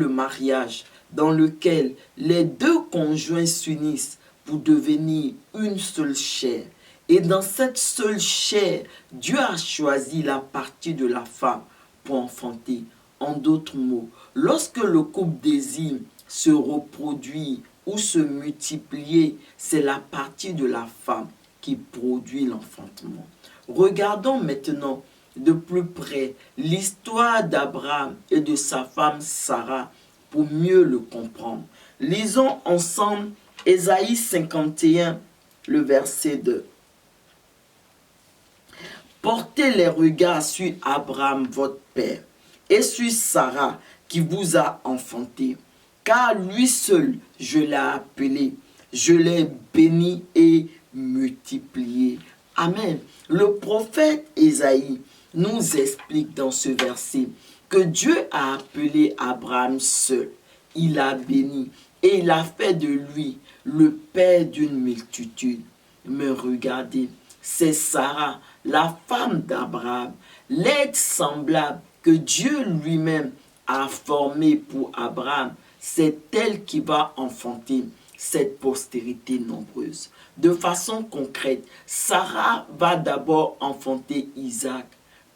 le mariage dans lequel les deux conjoints s'unissent pour devenir une seule chair. Et dans cette seule chair, Dieu a choisi la partie de la femme pour enfanter. En d'autres mots, lorsque le couple désire se reproduire ou se multiplier, c'est la partie de la femme qui produit l'enfantement. Regardons maintenant de plus près l'histoire d'Abraham et de sa femme Sarah pour mieux le comprendre. Lisons ensemble Ésaïe 51, le verset 2. Portez les regards sur Abraham, votre père, et sur Sarah, qui vous a enfanté. Car lui seul, je l'ai appelé, je l'ai béni et multiplié. Amen. Le prophète Ésaïe nous explique dans ce verset que Dieu a appelé Abraham seul. Il a béni et il a fait de lui le père d'une multitude. Mais regardez, c'est Sarah, la femme d'Abraham, l'être semblable que Dieu lui-même a formé pour Abraham. C'est elle qui va enfanter cette postérité nombreuse. De façon concrète, Sarah va d'abord enfanter Isaac.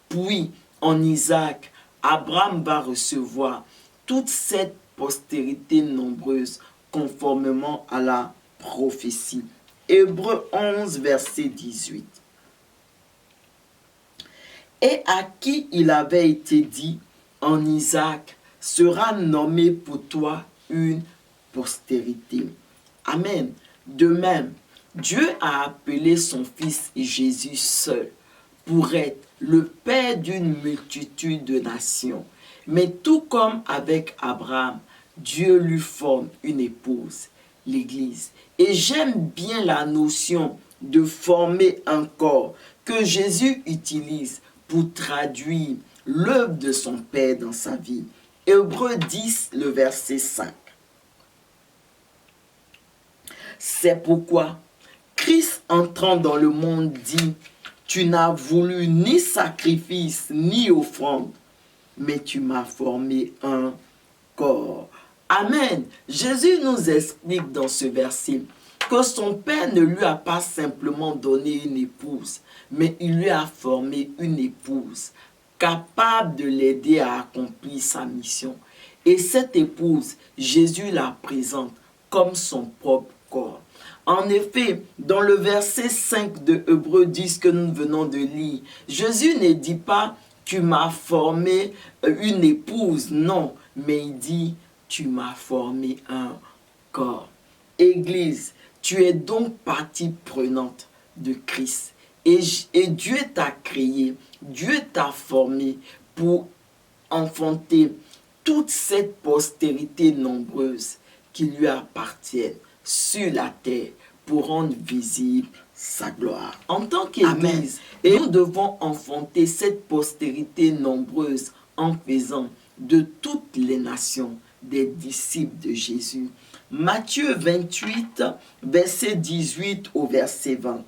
Puis, en Isaac, Abraham va recevoir toute cette postérité nombreuse conformément à la prophétie. Hébreux 11, verset 18. Et à qui il avait été dit, en Isaac sera nommé pour toi une postérité. Amen. De même, Dieu a appelé son fils Jésus seul pour être le père d'une multitude de nations. Mais tout comme avec Abraham, Dieu lui forme une épouse, l'Église. Et j'aime bien la notion de former un corps que Jésus utilise pour traduire l'œuvre de son Père dans sa vie. Hébreux 10, le verset 5. C'est pourquoi Christ entrant dans le monde dit, tu n'as voulu ni sacrifice ni offrande, mais tu m'as formé un corps. Amen. Jésus nous explique dans ce verset que son Père ne lui a pas simplement donné une épouse, mais il lui a formé une épouse capable de l'aider à accomplir sa mission. Et cette épouse, Jésus la présente comme son propre corps. En effet, dans le verset 5 de Hébreux 10 que nous venons de lire, Jésus ne dit pas « tu m'as formé une épouse », non, mais il dit « tu m'as formé un corps ». Église, tu es donc partie prenante de Christ. Et Dieu t'a créé, Dieu t'a formé pour enfanter toute cette postérité nombreuse qui lui appartient sur la terre pour rendre visible sa gloire. En tant qu'Église, nous devons enfanter cette postérité nombreuse en faisant de toutes les nations des disciples de Jésus. Matthieu 28, verset 18 au verset 20.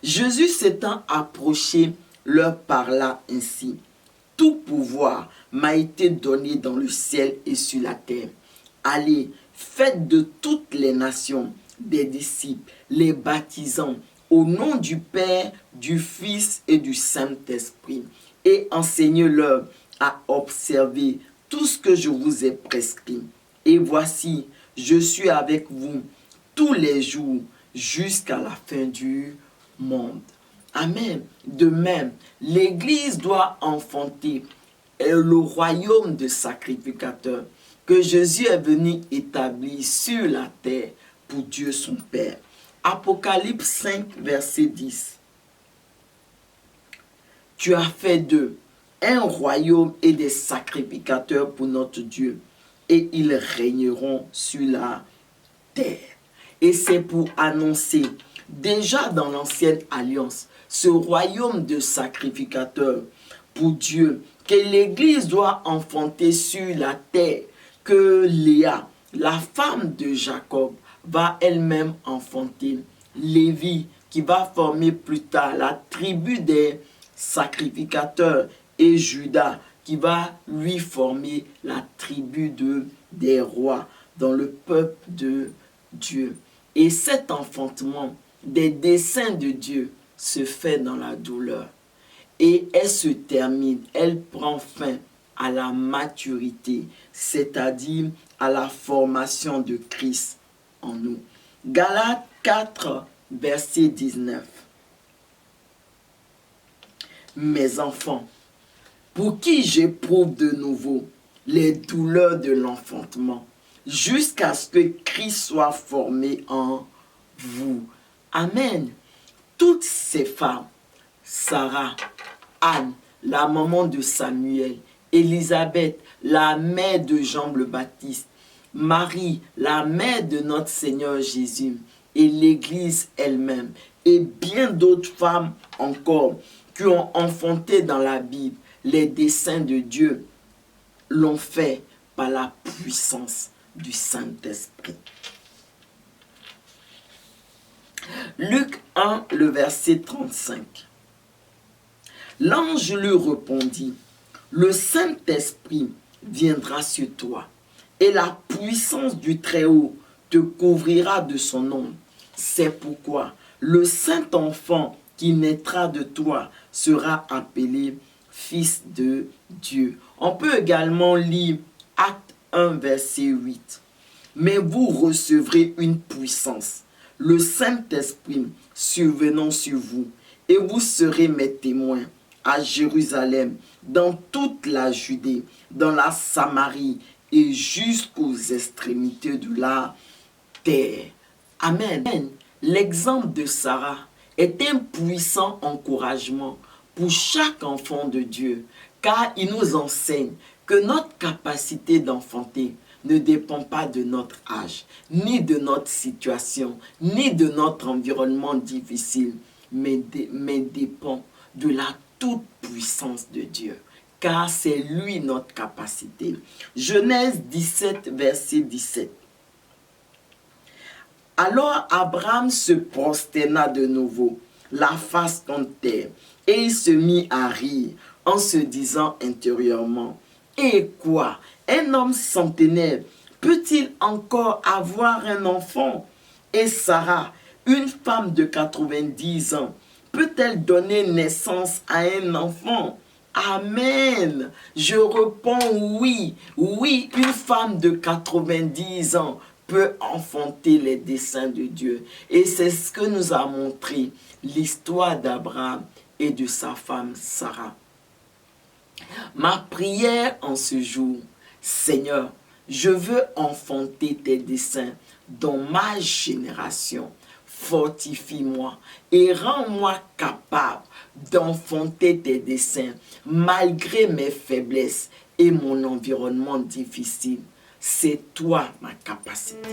Jésus s'étant approché, leur parla ainsi. Tout pouvoir m'a été donné dans le ciel et sur la terre. Allez, faites de toutes les nations des disciples, les baptisant au nom du Père, du Fils et du Saint-Esprit, et enseignez-leur à observer tout ce que je vous ai prescrit. Et voici, je suis avec vous tous les jours jusqu'à la fin du monde. Amen. De même, l'Église doit enfanter le royaume de sacrificateurs que Jésus est venu établir sur la terre pour Dieu son Père. Apocalypse 5, verset 10. Tu as fait d'eux un royaume et des sacrificateurs pour notre Dieu, et ils régneront sur la terre. Et c'est pour annoncer, déjà dans l'ancienne alliance, ce royaume de sacrificateurs pour Dieu, que l'Église doit enfanter sur la terre, que Léa, la femme de Jacob, va elle-même enfanter Lévi, qui va former plus tard la tribu des sacrificateurs, et Judas, qui va lui former la tribu des rois dans le peuple de Dieu. Et cet enfantement des desseins de Dieu se fait dans la douleur. Et elle se termine, elle prend fin à la maturité, c'est-à-dire à la formation de Christ en nous. Galates 4, verset 19. Mes enfants, pour qui j'éprouve de nouveau les douleurs de l'enfantement, jusqu'à ce que Christ soit formé en vous. Amen. Toutes ces femmes, Sarah, Anne, la maman de Samuel, Élisabeth, la mère de Jean le Baptiste, Marie, la mère de notre Seigneur Jésus, et l'Église elle-même, et bien d'autres femmes encore qui ont enfanté dans la Bible les desseins de Dieu, l'ont fait par la puissance du Saint-Esprit. Luc 1, le verset 35. L'ange lui répondit, le Saint-Esprit viendra sur toi, et la puissance du Très-Haut te couvrira de son ombre. C'est pourquoi le Saint-Enfant qui naîtra de toi sera appelé Fils de Dieu. On peut également lire Acte 1, verset 8. Mais vous recevrez une puissance, le Saint-Esprit survenant sur vous, et vous serez mes témoins à Jérusalem, dans toute la Judée, dans la Samarie et jusqu'aux extrémités de la terre. Amen. L'exemple de Sarah est un puissant encouragement pour chaque enfant de Dieu, car il nous enseigne que notre capacité d'enfanter ne dépend pas de notre âge, ni de notre situation, ni de notre environnement difficile, mais dépend de la toute-puissance de Dieu, car c'est lui notre capacité. Genèse 17, verset 17. Alors Abraham se prosterna de nouveau, la face en terre, et il se mit à rire en se disant intérieurement, « Et quoi? Un homme centenaire peut-il encore avoir un enfant? Et Sarah, une femme de 90 ans, peut-elle donner naissance à un enfant? » Amen. Je réponds oui. Oui, une femme de 90 ans peut enfanter les desseins de Dieu. Et c'est ce que nous a montré l'histoire d'Abraham et de sa femme Sarah. Ma prière en ce jour, Seigneur, je veux enfanter tes desseins dans ma génération. Fortifie-moi et rends-moi capable d'enfanter tes desseins malgré mes faiblesses et mon environnement difficile. C'est toi ma capacité.